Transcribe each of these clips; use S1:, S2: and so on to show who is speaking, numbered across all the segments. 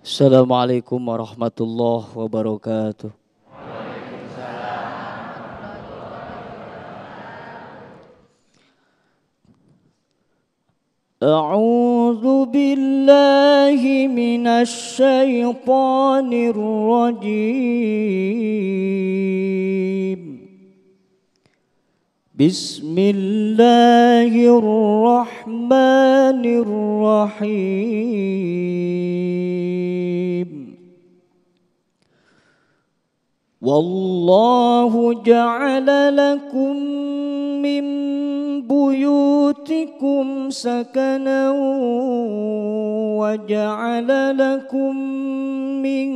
S1: Assalamualaikum warahmatullahi wabarakatuh. أعوذ بالله من الشيطان الرجيم. بسم الله الرحمن الرحيم. والله جعل لكم من بيوتكم سكنا وجعل لكم من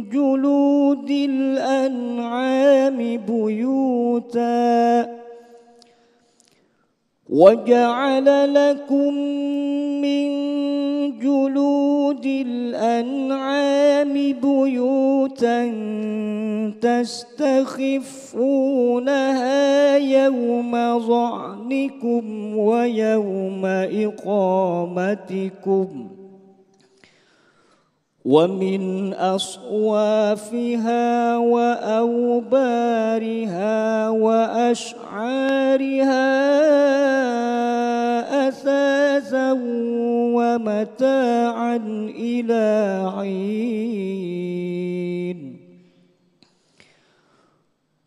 S1: جلود الأنعام بيوتا وجعل لكم من جلود الأنعام بيوتا تستخفونها يوم ظعنكم ويوم إقامتكم ومن أصوافها وأوبارها وأشعارها أثاثا ومتاعا إلى حين.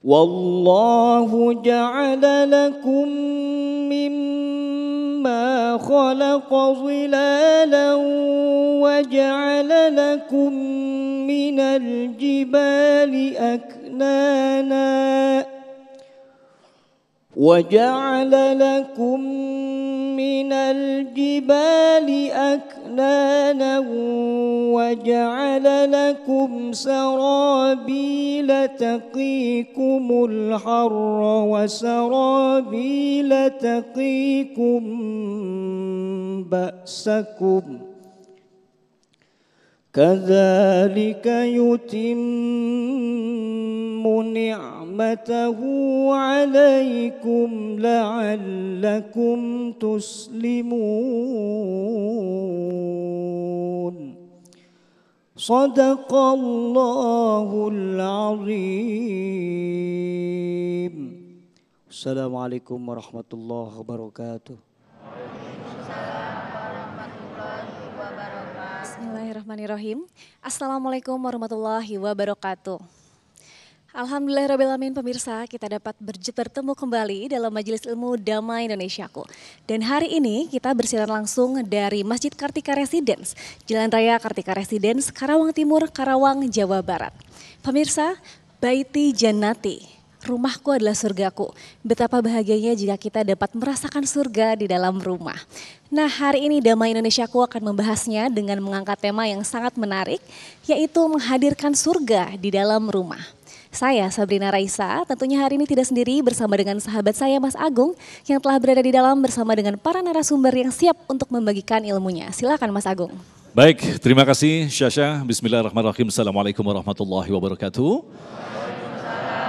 S1: والله جعل لكم مما خلق ظلالا وجعل لكم من الجبال أكنانا وجعل لكم سرابيل تقيكم الحر وسرابيل تقيكم بأسكم كذلك يتم نعمته عليكم لعلكم تسلمون. صدق الله العظيم. Assalamualaikum warahmatullahi wabarakatuh.
S2: Bismillahirrahmanirrahim. Assalamualaikum warahmatullahi wabarakatuh. Alhamdulillahirrahmanirrahim, pemirsa, kita dapat bertemu kembali dalam Majelis Ilmu Damai Indonesiaku. Dan hari ini kita bersiaran langsung dari Masjid Kartika Residence, Jalan Raya Kartika Residence, Karawang Timur, Karawang, Jawa Barat. Pemirsa, Baiti Jannati, rumahku adalah surgaku. Betapa bahagianya jika kita dapat merasakan surga di dalam rumah. Nah, hari ini Damai Indonesiaku akan membahasnya dengan mengangkat tema yang sangat menarik, yaitu menghadirkan surga di dalam rumah. Saya Sabrina Raisa, tentunya hari ini tidak sendiri bersama dengan sahabat saya Mas Agung yang telah berada di dalam bersama dengan para narasumber yang siap untuk membagikan ilmunya. Silakan Mas Agung.
S3: Baik, terima kasih Syasha. Bismillahirrahmanirrahim. Assalamualaikum warahmatullahi wabarakatuh.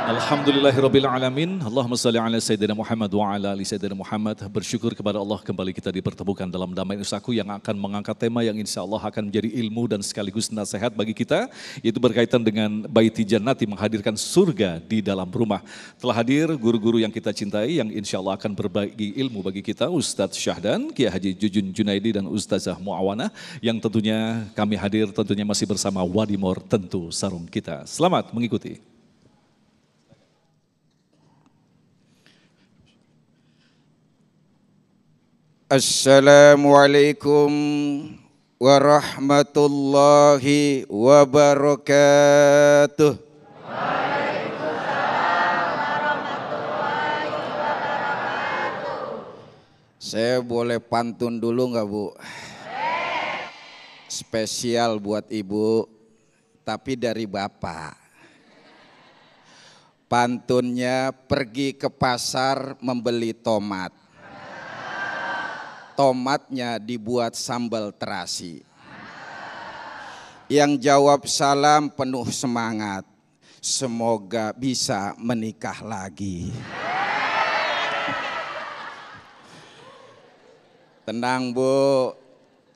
S3: Alhamdulillahirrabbilalamin. Allahumma salli ala Sayyidina Muhammad wa ala ali Sayyidina Muhammad. Bersyukur kepada Allah kembali kita dipertemukan dalam Damai Indonesiaku yang akan mengangkat tema yang insya Allah akan menjadi ilmu dan sekaligus nasihat bagi kita. Yaitu berkaitan dengan Baiti Jannati, menghadirkan surga di dalam rumah. Telah hadir guru-guru yang kita cintai yang insya Allah akan berbagi ilmu bagi kita. Ustadz Syahdan, Kiai Haji Jujun Junaidi dan Ustazah Muawana. Yang tentunya kami hadir tentunya masih bersama Wadimor Tentu Sarung kita. Selamat mengikuti.
S4: Assalamualaikum warahmatullahi wabarakatuh. Saya boleh pantun dulu nggak Bu? Spesial buat Ibu, tapi dari Bapak. Pantunnya pergi ke pasar membeli tomat. Tomatnya dibuat sambal terasi. Yang jawab salam penuh semangat. Semoga bisa menikah lagi. Tenang Bu,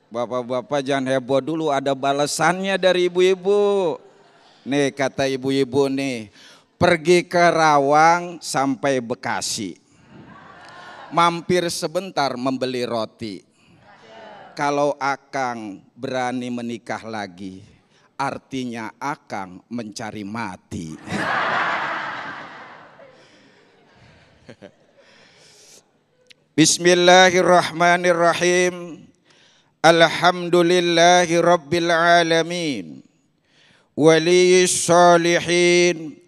S4: Bapak-bapak jangan heboh dulu, ada balasannya dari ibu-ibu. Nih kata ibu-ibu nih, pergi ke Rawang sampai Bekasi. Mampir sebentar membeli roti. Kalau Akang berani menikah lagi, artinya Akang mencari mati. Bismillahirrahmanirrahim. Alhamdulillahi rabbil alamin. Waliyis salihin.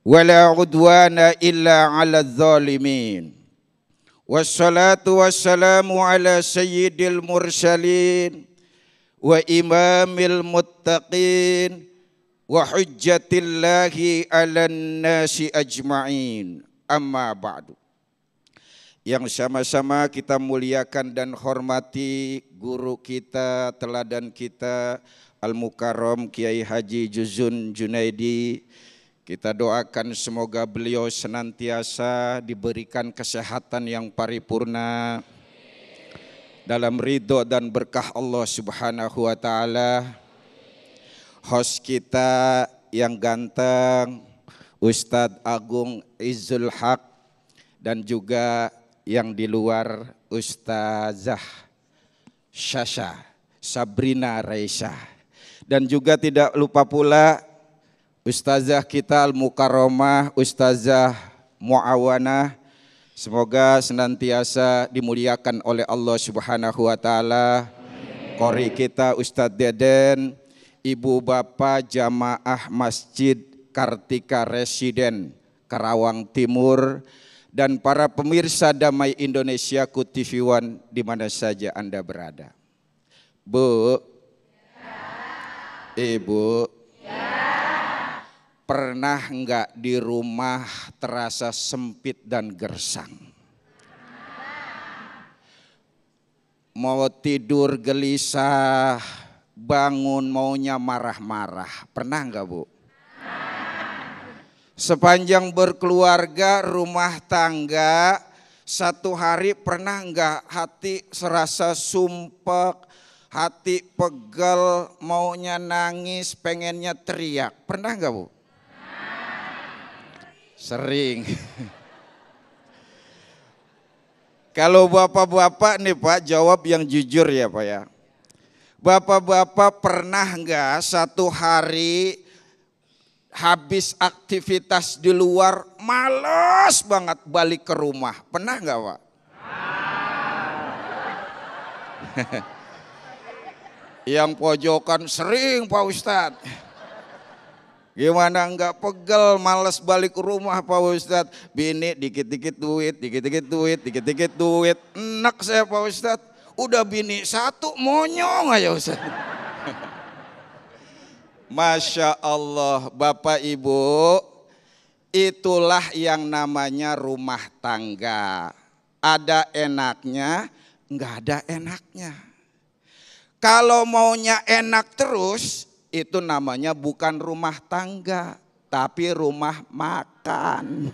S4: Wala udwana illa ala zalimin. Wassalatu wassalamu ala sayyidil mursalin. Wa imamil muttaqin. Wa hujjatillahi ala nasi ajma'in. Amma ba'du. Yang sama-sama kita muliakan dan hormati guru kita, teladan kita, Al-Mukarram Kiai Haji Juzun Junaidi. Kita doakan semoga beliau senantiasa diberikan kesehatan yang paripurna dalam ridho dan berkah Allah Subhanahu wa taala. Host kita yang ganteng, Ustadz Agung Izzul Haq, dan juga yang di luar Ustazah Syasha Sabrina Raisa, dan juga tidak lupa pula Ustazah kita Al-Mukarramah Ustazah Muawanah. Semoga senantiasa dimuliakan oleh Allah Subhanahu wa taala. Qori kita Ustadz Deden, Ibu Bapak Jamaah Masjid Kartika Residen Karawang Timur, dan para pemirsa Damai Indonesia Ku TV One di mana saja Anda berada. Bu, Ibu, pernah enggak di rumah terasa sempit dan gersang? Mau tidur gelisah, bangun maunya marah-marah. Pernah enggak, Bu? Sepanjang berkeluarga, rumah tangga, satu hari pernah enggak hati serasa sumpek, hati pegel, maunya nangis, pengennya teriak? Pernah enggak, Bu? Sering. Kalau bapak-bapak nih Pak, jawab yang jujur ya Pak ya. Bapak-bapak pernah enggak satu hari habis aktivitas di luar, malas banget balik ke rumah? Pernah enggak Pak? Yang pojokan sering Pak Ustadz. Gimana enggak pegel, malas balik ke rumah Pak Ustadz? Bini dikit-dikit duit, dikit-dikit duit, dikit-dikit duit. Enak saya Pak Ustadz. Udah bini satu monyong aja Ustadz. Masya Allah, Bapak Ibu, itulah yang namanya rumah tangga. Ada enaknya, enggak ada enaknya. Kalau maunya enak terus, itu namanya bukan rumah tangga, tapi rumah makan.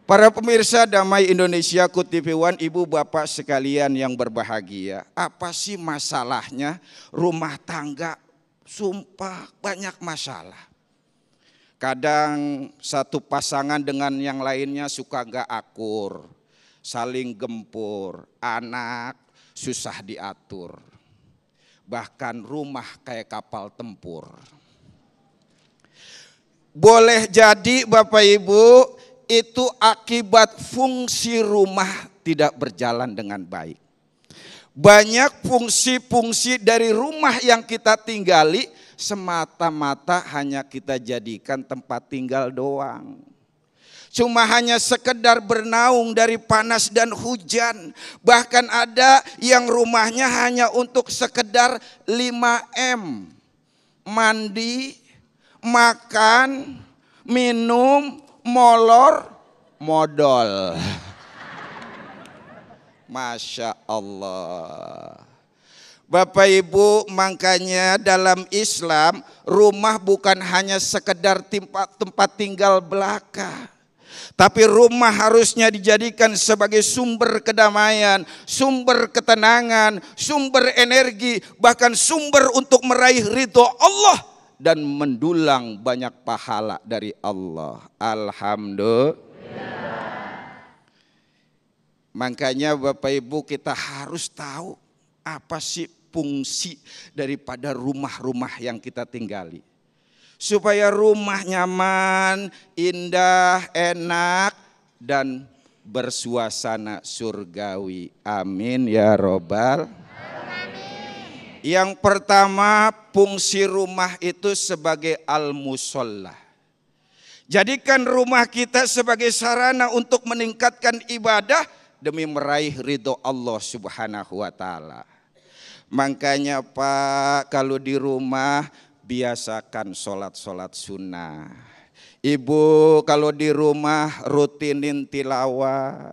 S4: Para pemirsa Damai Indonesia Ku TV One, ibu bapak sekalian yang berbahagia, apa sih masalahnya rumah tangga? Sumpah banyak masalah. Kadang satu pasangan dengan yang lainnya suka gak akur, saling gempur, anak susah diatur. Bahkan rumah kayak kapal tempur. Boleh jadi Bapak Ibu, itu akibat fungsi rumah tidak berjalan dengan baik. Banyak fungsi-fungsi dari rumah yang kita tinggali semata-mata hanya kita jadikan tempat tinggal doang. Cuma hanya sekedar bernaung dari panas dan hujan. Bahkan ada yang rumahnya hanya untuk sekedar 5M. Mandi, makan, minum, molor, modal. Masya Allah. Bapak Ibu, makanya dalam Islam rumah bukan hanya sekedar tempat tinggal belaka. Tapi rumah harusnya dijadikan sebagai sumber kedamaian, sumber ketenangan, sumber energi, bahkan sumber untuk meraih ridho Allah dan mendulang banyak pahala dari Allah. Alhamdulillah. Makanya Bapak Ibu, kita harus tahu apa sih fungsi daripada rumah-rumah yang kita tinggali. Supaya rumah nyaman, indah, enak, dan bersuasana surgawi. Amin ya robbal. Yang pertama, fungsi rumah itu sebagai al-musolla. Jadikan rumah kita sebagai sarana untuk meningkatkan ibadah demi meraih ridho Allah Subhanahu wa ta'ala. Makanya Pak, kalau di rumah biasakan sholat-sholat sunnah. Ibu kalau di rumah rutinin tilawah.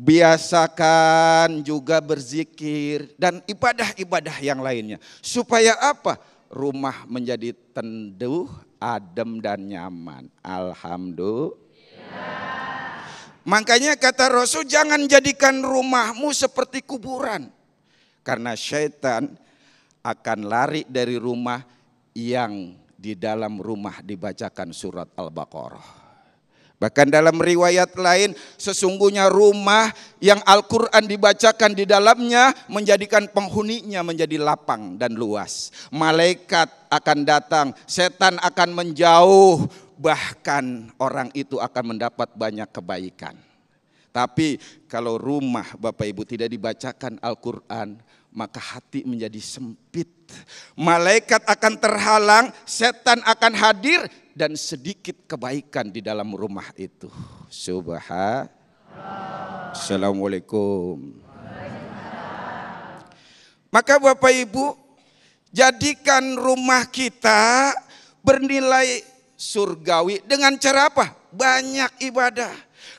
S4: Biasakan juga berzikir dan ibadah-ibadah yang lainnya. Supaya apa? Rumah menjadi teduh, adem dan nyaman. Alhamdulillah. Makanya kata Rasul, jangan jadikan rumahmu seperti kuburan. Karena syaitan akan lari dari rumah yang di dalam rumah dibacakan surat Al-Baqarah. Bahkan dalam riwayat lain, sesungguhnya rumah yang Al-Quran dibacakan di dalamnya menjadikan penghuninya menjadi lapang dan luas. Malaikat akan datang, setan akan menjauh, bahkan orang itu akan mendapat banyak kebaikan. Tapi kalau rumah Bapak Ibu tidak dibacakan Al-Quran, maka hati menjadi sempit. Malaikat akan terhalang, setan akan hadir, dan sedikit kebaikan di dalam rumah itu. Subhanallah. Assalamualaikum. Maka Bapak Ibu, jadikan rumah kita bernilai surgawi dengan cara apa? Banyak ibadah.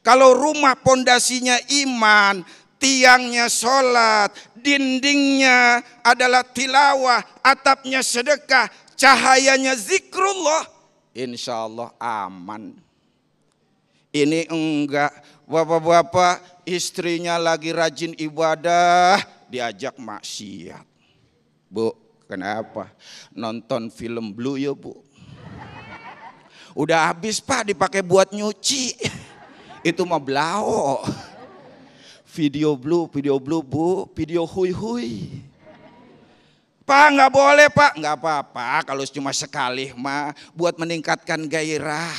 S4: Kalau rumah pondasinya iman, tiangnya sholat, dindingnya adalah tilawah, atapnya sedekah, cahayanya zikrullah, insya Allah aman. Ini enggak, bapak-bapak istrinya lagi rajin ibadah, diajak maksiat. Bu, kenapa? Nonton film Blue ya Bu. Udah habis Pak, dipakai buat nyuci. Itu mah blau. Video blue Bu, video hui. Pak nggak boleh Pak, nggak apa-apa kalau cuma sekali mah buat meningkatkan gairah.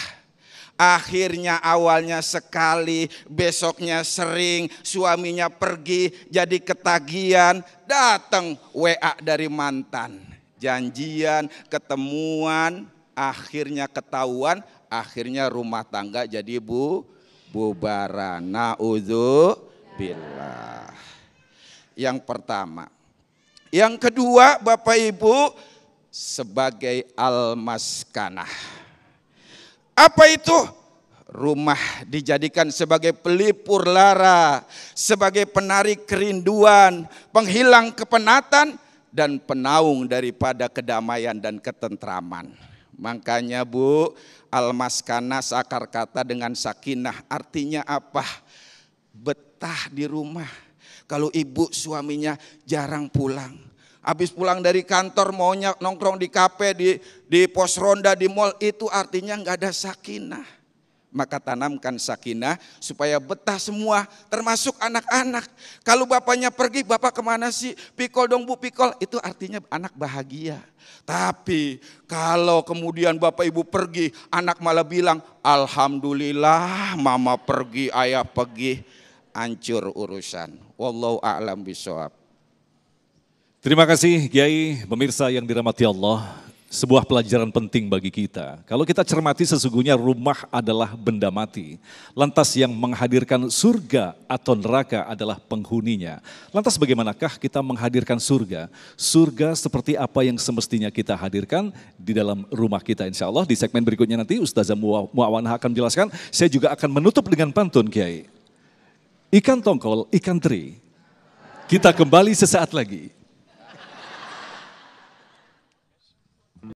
S4: Akhirnya awalnya sekali, besoknya sering, suaminya pergi jadi ketagihan, datang WA dari mantan. Janjian, ketemuan, akhirnya ketahuan, akhirnya rumah tangga jadi bubaran. Na'udzubillah. Yang pertama. Yang kedua Bapak Ibu, sebagai al-maskanah. Apa itu? Rumah dijadikan sebagai pelipur lara, sebagai penarik kerinduan, penghilang kepenatan, dan penaung daripada kedamaian dan ketentraman. Makanya Bu, al-maskanah seakar kata dengan sakinah, artinya apa? Betah di rumah. Kalau ibu suaminya jarang pulang, habis pulang dari kantor maunya nongkrong di kafe, di pos ronda, di mall, itu artinya nggak ada sakinah. Maka tanamkan sakinah supaya betah semua, termasuk anak-anak. Kalau bapaknya pergi, bapak kemana sih? Pikol dong Bu, pikol. Itu artinya anak bahagia. Tapi kalau kemudian bapak ibu pergi, anak malah bilang, alhamdulillah mama pergi, ayah pergi. Hancur urusan. Wallahu a'lam bishawab.
S3: Terima kasih Kiai, pemirsa yang dirahmati Allah. Sebuah pelajaran penting bagi kita. Kalau kita cermati sesungguhnya rumah adalah benda mati. Lantas yang menghadirkan surga atau neraka adalah penghuninya. Lantas bagaimanakah kita menghadirkan surga? Surga seperti apa yang semestinya kita hadirkan di dalam rumah kita, insya Allah. Di segmen berikutnya nanti Ustazah Muawanah akan menjelaskan. Saya juga akan menutup dengan pantun Kiai. Ikan tongkol, ikan teri. Kita kembali sesaat lagi.